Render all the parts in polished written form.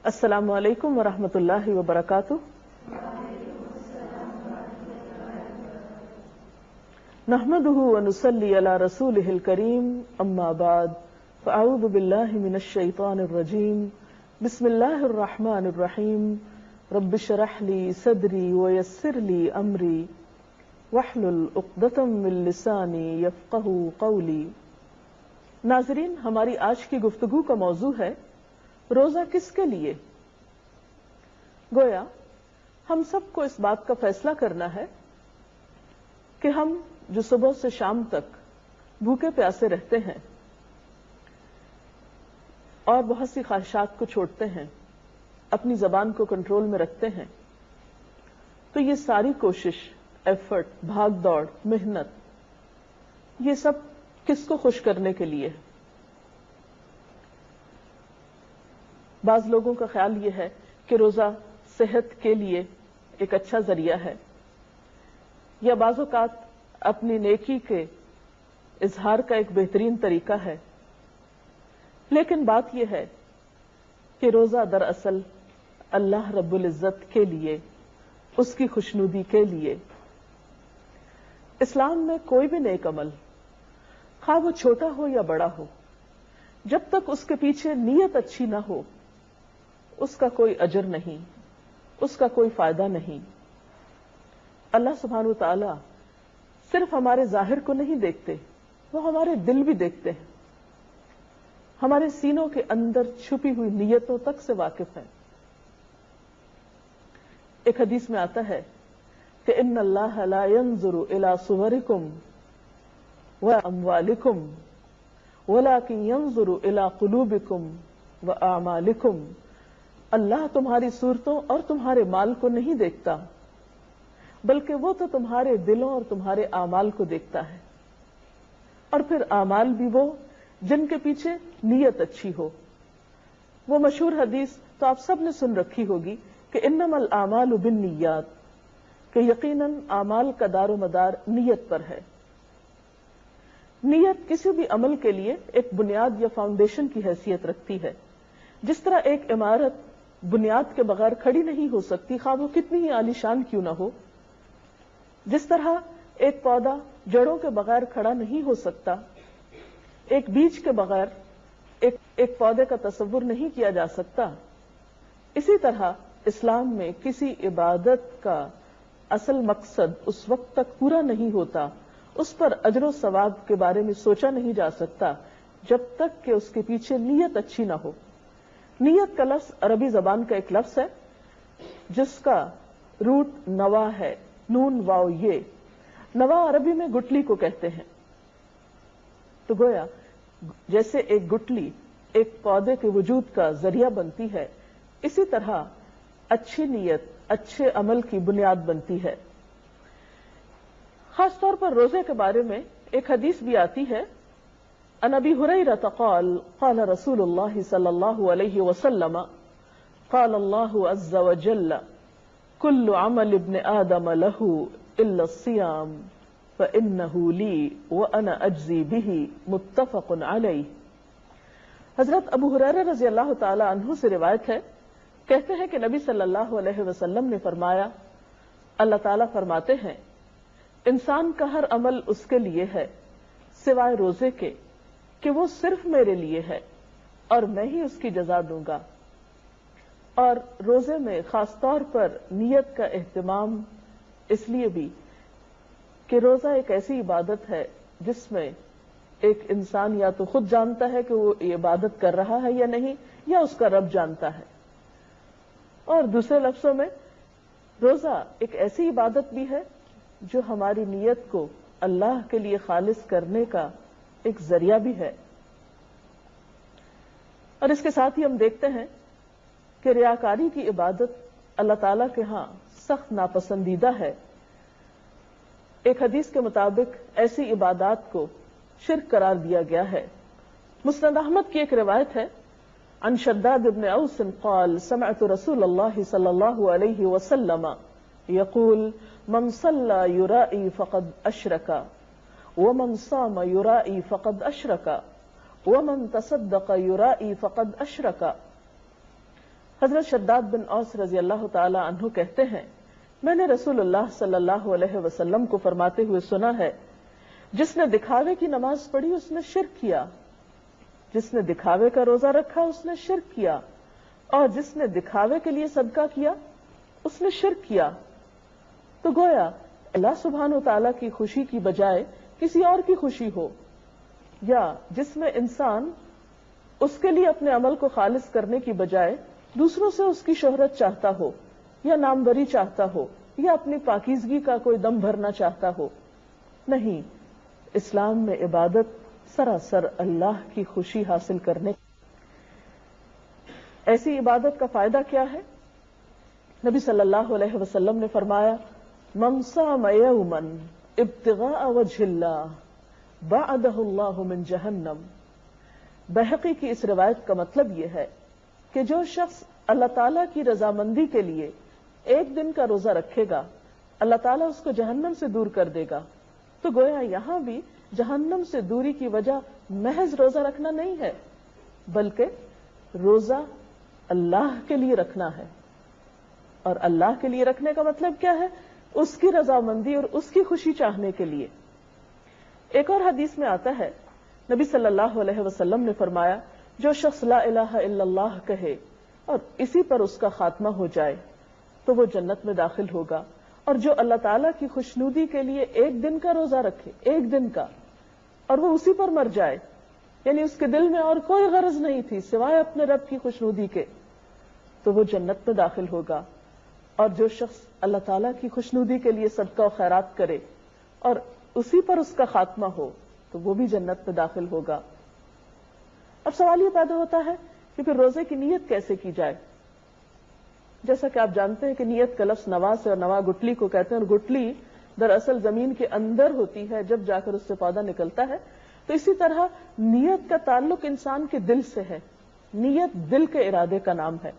السلام علیکم ورحمۃ اللہ وبرکاتہ۔ نحمده ونصلی علی رسولہ الکریم، اما بعد فاعوذ باللہ من الشیطان الرجیم، بسم اللہ الرحمن الرحیم، رب اشرح لی صدری ویسر لی امری واحلل عقدۃ من لسانی یفقہوا قولی۔ ناظرین، ہماری آج کی گفتگو کا موضوع ہے روزہ کس کے لیے؟ گویا ہم سب کو اس بات کا فیصلہ کرنا ہے کہ ہم جو صبح سے شام تک بھوکے پیاسے رہتے ہیں اور بہت سی خواہشات کو چھوڑتے ہیں، اپنی زبان کو کنٹرول میں رکھتے ہیں، تو یہ ساری کوشش، ایفرٹ، بھاگ دوڑ، محنت، یہ سب کس کو خوش کرنے کے لیے؟ بعض لوگوں کا خیال یہ ہے کہ روزہ صحت کے لیے ایک اچھا ذریعہ ہے، یا بعض اوقات اپنی نیکی کے اظہار کا ایک بہترین طریقہ ہے۔ لیکن بات یہ ہے کہ روزہ دراصل اللہ رب العزت کے لیے، اس کی خوشنودی کے لیے۔ اسلام میں کوئی بھی نیک عمل، خواہ وہ چھوٹا ہو یا بڑا ہو، جب تک اس کے پیچھے نیت اچھی نہ ہو، اس کا کوئی اجر نہیں، اس کا کوئی فائدہ نہیں۔ اللہ سبحانہ و تعالی صرف ہمارے ظاہر کو نہیں دیکھتے، وہ ہمارے دل بھی دیکھتے ہیں، ہمارے سینوں کے اندر چھپی ہوئی نیتوں تک سے واقف ہیں۔ ایک حدیث میں آتا ہے کہ ان اللہ لا ينظر الى صورکم واموالکم ولکن ينظر الى قلوبکم واعمالکم۔ اللہ تمہاری صورتوں اور تمہارے مال کو نہیں دیکھتا، بلکہ وہ تو تمہارے دلوں اور تمہارے اعمال کو دیکھتا ہے، اور پھر اعمال بھی وہ جن کے پیچھے نیت اچھی ہو۔ وہ مشہور حدیث تو آپ سب نے سن رکھی ہوگی کہ انما الاعمال بالنیات، کہ یقیناً اعمال کا دار و مدار نیت پر ہے۔ نیت کسی بھی عمل کے لیے ایک بنیاد یا فاؤنڈیشن کی حیثیت رکھتی ہے۔ جس طرح ایک عمارت بنیاد کے بغیر کھڑی نہیں ہو سکتی، خواہ وہ کتنی ہی عالیشان کیوں نہ ہو، جس طرح ایک پودا جڑوں کے بغیر کھڑا نہیں ہو سکتا، ایک بیج کے بغیر ایک پودے کا تصور نہیں کیا جا سکتا، اسی طرح اسلام میں کسی عبادت کا اصل مقصد اس وقت تک پورا نہیں ہوتا، اس پر اجر و ثواب کے بارے میں سوچا نہیں جا سکتا، جب تک کہ اس کے پیچھے نیت اچھی نہ ہو۔ نیت کا لفظ عربی زبان کا ایک لفظ ہے جس کا روٹ نوا ہے، نون واو یہ۔ نوا عربی میں گٹلی کو کہتے ہیں۔ تو گویا جیسے ایک گٹلی ایک پودے کے وجود کا ذریعہ بنتی ہے، اسی طرح اچھی نیت اچھے عمل کی بنیاد بنتی ہے۔ خاص طور پر روزے کے بارے میں ایک حدیث بھی آتی ہے، عن ابی ہریرہ قال قال رسول اللہ صلی اللہ علیہ وسلم قال اللہ عز وجل کل عمل ابن آدم له الا الصیام فإنہ لی وأنا اجزی بہ، متفق علیہ۔ حضرت ابو ہریرہ رضی اللہ تعالی عنہ سے روایت ہے، کہتے ہیں کہ نبی صلی اللہ علیہ وسلم نے فرمایا، اللہ تعالیٰ فرماتے ہیں، انسان کا ہر عمل اس کے لیے ہے سوائے روزے کے کہ وہ صرف میرے لیے ہے اور میں ہی اس کی جزا دوں گا۔ اور روزے میں خاص طور پر نیت کا اہتمام اس لیے بھی کہ روزہ ایک ایسی عبادت ہے جس میں ایک انسان یا تو خود جانتا ہے کہ وہ یہ عبادت کر رہا ہے یا نہیں، یا اس کا رب جانتا ہے۔ اور دوسرے لفظوں میں روزہ ایک ایسی عبادت بھی ہے جو ہماری نیت کو اللہ کے لیے خالص کرنے کا ایک ذریعہ بھی ہے۔ اور اس کے ساتھ ہی ہم دیکھتے ہیں کہ ریاکاری کی عبادت اللہ تعالیٰ کے ہاں سخت ناپسندیدہ ہے۔ ایک حدیث کے مطابق ایسی عبادات کو شرک قرار دیا گیا ہے۔ مسند احمد کی ایک روایت ہے، عن شداد بن اوس قال سمعت رسول اللہ صلی اللہ علیہ وسلم یقول من صلى يرائي فقد اشرك ومن صام يرائي فقد اشرك ومن تصدق يرائي فقد اشرك۔ حضرت شداد بن اوس رضی اللہ تعالی عنہ کہتے ہیں میں نے رسول اللہ صلی اللہ علیہ وسلم کو فرماتے ہوئے سنا ہے جس نے دکھاوے کی نماز پڑھی اس نے شرک کیا، جس نے دکھاوے کا روزہ رکھا اس نے شرک کیا، اور جس نے دکھاوے کے لیے صدقہ کیا اس نے شرک کیا۔ تو گویا اللہ سبحانہ وتعالی کی خوشی کی بجائے کسی اور کی خوشی ہو، یا جس میں انسان اس کے لیے اپنے عمل کو خالص کرنے کی بجائے دوسروں سے اس کی شہرت چاہتا ہو، یا ناموری چاہتا ہو، یا اپنی پاکیزگی کا کوئی دم بھرنا چاہتا ہو، نہیں، اسلام میں عبادت سراسر اللہ کی خوشی حاصل کرنے۔ ایسی عبادت کا فائدہ کیا ہے؟ نبی صلی اللہ علیہ وسلم نے فرمایا من صام یوما ابتغاء وجہ اللہ بعدہ اللہ من جہنم۔ بہقی کی اس روایت کا مطلب یہ ہے کہ جو شخص اللہ تعالیٰ کی رضامندی کے لیے ایک دن کا روزہ رکھے گا اللہ تعالیٰ اس کو جہنم سے دور کر دے گا۔ تو گویا یہاں بھی جہنم سے دوری کی وجہ محض روزہ رکھنا نہیں ہے، بلکہ روزہ اللہ کے لیے رکھنا ہے۔ اور اللہ کے لیے رکھنے کا مطلب کیا ہے؟ اس کی رضامندی اور اس کی خوشی چاہنے کے لیے۔ ایک اور حدیث میں آتا ہے نبی صلی اللہ علیہ وسلم نے فرمایا جو شخص لا الہ الا اللہ کہے اور اسی پر اس کا خاتمہ ہو جائے تو وہ جنت میں داخل ہوگا، اور جو اللہ تعالیٰ کی خوشنودی کے لیے ایک دن کا روزہ رکھے، ایک دن کا، اور وہ اسی پر مر جائے، یعنی اس کے دل میں اور کوئی غرض نہیں تھی سوائے اپنے رب کی خوشنودی کے، تو وہ جنت میں داخل ہوگا۔ اور جو شخص اللہ تعالیٰ کی خوشنودی کے لیے صدقہ و خیرات کرے اور اسی پر اس کا خاتمہ ہو تو وہ بھی جنت میں داخل ہوگا۔ اب سوال یہ پیدا ہوتا ہے کہ پھر روزے کی نیت کیسے کی جائے؟ جیسا کہ آپ جانتے ہیں کہ نیت کا لفظ نوا سے، اور نوا گٹلی کو کہتے ہیں، اور گٹلی دراصل زمین کے اندر ہوتی ہے جب جا کر اس سے پودا نکلتا ہے۔ تو اسی طرح نیت کا تعلق انسان کے دل سے ہے، نیت دل کے ارادے کا نام ہے۔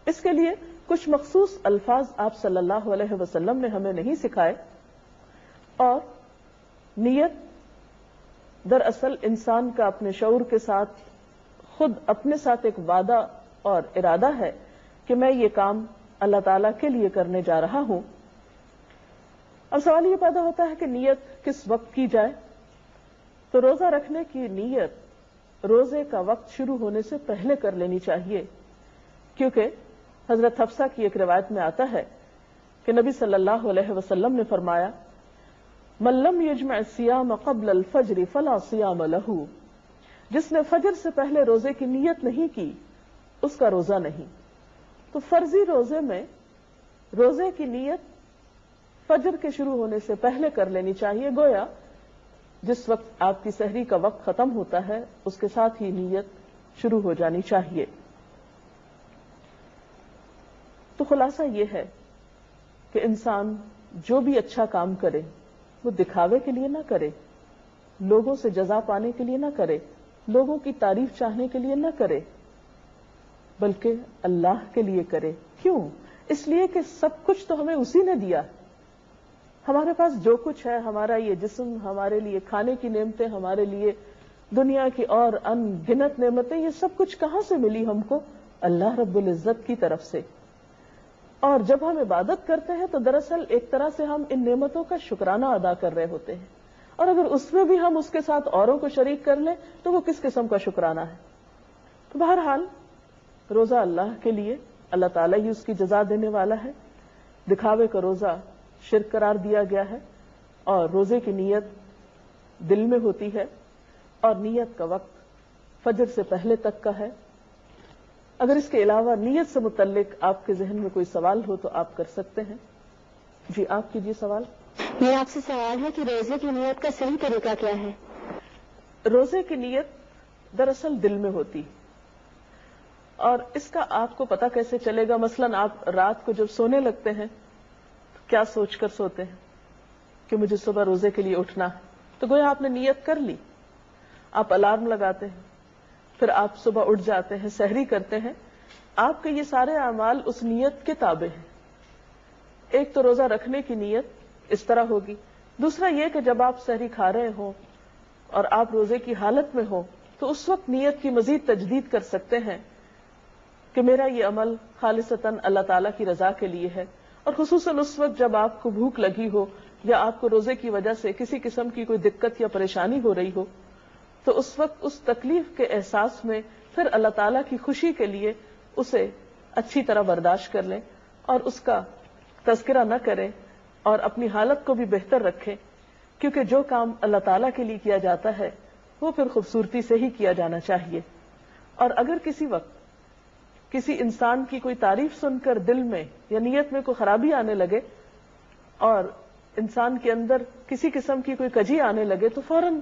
اس کے لیے کچھ مخصوص الفاظ آپ صلی اللہ علیہ وسلم نے ہمیں نہیں سکھائے، اور نیت دراصل انسان کا اپنے شعور کے ساتھ خود اپنے ساتھ ایک وعدہ اور ارادہ ہے کہ میں یہ کام اللہ تعالیٰ کے لیے کرنے جا رہا ہوں۔ اب سوال یہ پیدا ہوتا ہے کہ نیت کس وقت کی جائے؟ تو روزہ رکھنے کی نیت روزے کا وقت شروع ہونے سے پہلے کر لینی چاہیے، کیونکہ حضرت حفصہ کی ایک روایت میں آتا ہے کہ نبی صلی اللہ علیہ وسلم نے فرمایا من لم یجمع الصیام قبل الفجر فلا صیام لہ، جس نے فجر سے پہلے روزے کی نیت نہیں کی اس کا روزہ نہیں۔ تو فرضی روزے میں روزے کی نیت فجر کے شروع ہونے سے پہلے کر لینی چاہیے، گویا جس وقت آپ کی سحری کا وقت ختم ہوتا ہے اس کے ساتھ ہی نیت شروع ہو جانی چاہیے۔ تو خلاصہ یہ ہے کہ انسان جو بھی اچھا کام کرے وہ دکھاوے کے لیے نہ کرے، لوگوں سے جزا پانے کے لیے نہ کرے، لوگوں کی تعریف چاہنے کے لیے نہ کرے، بلکہ اللہ کے لیے کرے۔ کیوں؟ اس لیے کہ سب کچھ تو ہمیں اسی نے دیا۔ ہمارے پاس جو کچھ ہے، ہمارا یہ جسم، ہمارے لیے کھانے کی نعمتیں، ہمارے لیے دنیا کی اور ان گنت نعمتیں، یہ سب کچھ کہاں سے ملی ہم کو؟ اللہ رب العزت کی طرف سے۔ اور جب ہم عبادت کرتے ہیں تو دراصل ایک طرح سے ہم ان نعمتوں کا شکرانہ ادا کر رہے ہوتے ہیں، اور اگر اس میں بھی ہم اس کے ساتھ اوروں کو شریک کر لیں تو وہ کس قسم کا شکرانہ ہے؟ تو بہرحال روزہ اللہ کے لیے، اللہ تعالیٰ ہی اس کی جزا دینے والا ہے۔ دکھاوے کا روزہ شرک قرار دیا گیا ہے، اور روزے کی نیت دل میں ہوتی ہے، اور نیت کا وقت فجر سے پہلے تک کا ہے۔ اگر اس کے علاوہ نیت سے متعلق آپ کے ذہن میں کوئی سوال ہو تو آپ کر سکتے ہیں۔ جی آپ کیجیے سوال۔ میرا آپ سے سوال ہے کہ روزے کی نیت کا صحیح طریقہ کیا ہے؟ روزے کی نیت دراصل دل میں ہوتی، اور اس کا آپ کو پتہ کیسے چلے گا؟ مثلاً آپ رات کو جب سونے لگتے ہیں کیا سوچ کر سوتے ہیں کہ مجھے صبح روزے کے لیے اٹھنا ہے، تو گویا آپ نے نیت کر لی۔ آپ الارم لگاتے ہیں، پھر آپ صبح اٹھ جاتے ہیں، سحری کرتے ہیں، آپ کے یہ سارے اعمال اس نیت کے تابع ہیں۔ ایک تو روزہ رکھنے کی نیت اس طرح ہوگی، دوسرا یہ کہ جب آپ سحری کھا رہے ہوں اور آپ روزے کی حالت میں ہوں تو اس وقت نیت کی مزید تجدید کر سکتے ہیں کہ میرا یہ عمل خالصتاً اللہ تعالیٰ کی رضا کے لیے ہے، اور خصوصاً اس وقت جب آپ کو بھوک لگی ہو یا آپ کو روزے کی وجہ سے کسی قسم کی کوئی دقت یا پریشانی ہو رہی ہو، تو اس وقت اس تکلیف کے احساس میں پھر اللہ تعالیٰ کی خوشی کے لیے اسے اچھی طرح برداشت کر لیں اور اس کا تذکرہ نہ کریں اور اپنی حالت کو بھی بہتر رکھیں، کیونکہ جو کام اللہ تعالیٰ کے لیے کیا جاتا ہے وہ پھر خوبصورتی سے ہی کیا جانا چاہیے۔ اور اگر کسی وقت کسی انسان کی کوئی تعریف سن کر دل میں یا نیت میں کوئی خرابی آنے لگے اور انسان کے اندر کسی قسم کی کوئی کجی آنے لگے، تو فوراً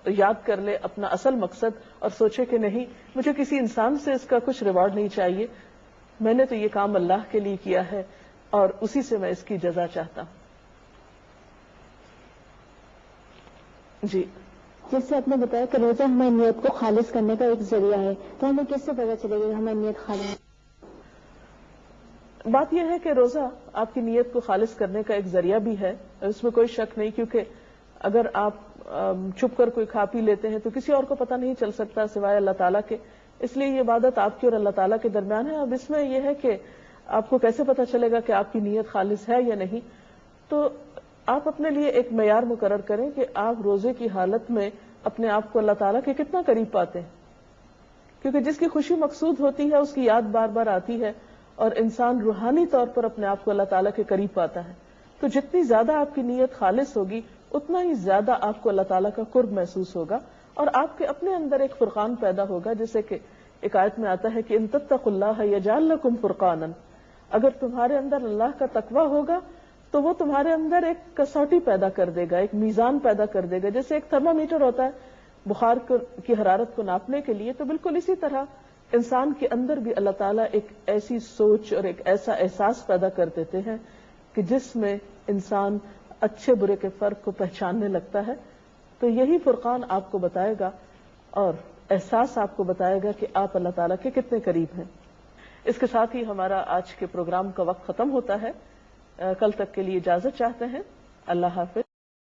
یاد کر لے اپنا اصل مقصد اور سوچے کہ نہیں، مجھے کسی انسان سے اس کا کچھ ریوارڈ نہیں چاہیے، میں نے تو یہ کام اللہ کے لیے کیا ہے اور اسی سے میں اس کی جزا چاہتا ہوں۔ جی، جس سے آپ نے بتایا کہ روزہ ہماری نیت کو خالص کرنے کا ایک ذریعہ ہے، تو ہمیں کس سے پتہ چلے گا کہ ہماری نیت خالص؟ بات یہ ہے کہ روزہ آپ کی نیت کو خالص کرنے کا ایک ذریعہ بھی ہے، اس میں کوئی شک نہیں، کیونکہ اگر آپ چھپ کر کوئی کھا پی لیتے ہیں تو کسی اور کو پتہ نہیں چل سکتا سوائے اللہ تعالیٰ کے، اس لیے یہ عبادت آپ کی اور اللہ تعالیٰ کے درمیان ہے۔ اب اس میں یہ ہے کہ آپ کو کیسے پتہ چلے گا کہ آپ کی نیت خالص ہے یا نہیں، تو آپ اپنے لیے ایک معیار مقرر کریں کہ آپ روزے کی حالت میں اپنے آپ کو اللہ تعالیٰ کے کتنا قریب پاتے ہیں، کیونکہ جس کی خوشی مقصود ہوتی ہے اس کی یاد بار بار آتی ہے اور انسان روحانی طور پر اپنے آپ کو اللہ تعالیٰ کے قریب پاتا ہے۔ تو جتنی زیادہ آپ کی نیت خالص ہوگی اتنا ہی زیادہ آپ کو اللہ تعالیٰ کا قرب محسوس ہوگا اور آپ کے اپنے اندر ایک فرقان پیدا ہوگا، جیسے کہ ایک آیت میں آتا ہے کہ ان تتقوا اللہ یجعل لکم فرقانا، اگر تمہارے اندر اللہ کا تقوی ہوگا تو وہ تمہارے اندر ایک کسوٹی پیدا کر دے گا، ایک میزان پیدا کر دے گا، جیسے ایک تھرمامیٹر ہوتا ہے بخار کی حرارت کو ناپنے کے لیے، تو بالکل اسی طرح انسان کے اندر بھی اللہ تعالیٰ ایک ایسی سوچ اور ایک ایسا احساس پیدا کر دیتے ہیں کہ جس میں انسان اچھے برے کے فرق کو پہچاننے لگتا ہے۔ تو یہی فرقان آپ کو بتائے گا اور احساس آپ کو بتائے گا کہ آپ اللہ تعالیٰ کے کتنے قریب ہیں۔ اس کے ساتھ ہی ہمارا آج کے پروگرام کا وقت ختم ہوتا ہے، کل تک کے لیے اجازت چاہتے ہیں۔ اللہ حافظ۔